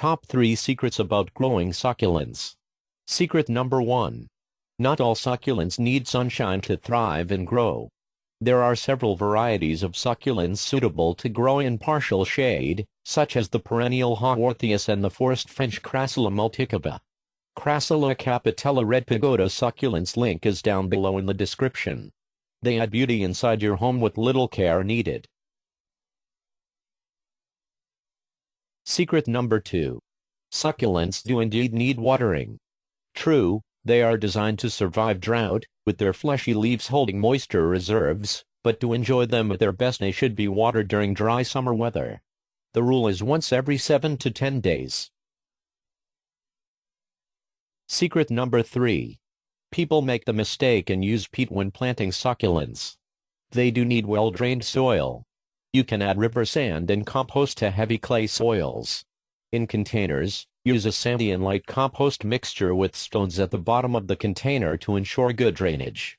Top 3 Secrets about Growing Succulents. Secret number 1. Not all succulents need sunshine to thrive and grow. There are several varieties of succulents suitable to grow in partial shade, such as the perennial Haworthias and the forest-fringe Crassula multicava. Crassula Capitella red pagoda succulents link is down below in the description. They add beauty inside your home with little care needed. Secret number 2. Succulents do indeed need watering. True, they are designed to survive drought, with their fleshy leaves holding moisture reserves, but to enjoy them at their best they should be watered during dry summer weather. The rule is once every 7 to 10 days. Secret number 3. People make the mistake and use peat when planting succulents. They do need well-drained soil. You can add river sand and compost to heavy clay soils. In containers, use a sandy and light compost mixture with stones at the bottom of the container to ensure good drainage.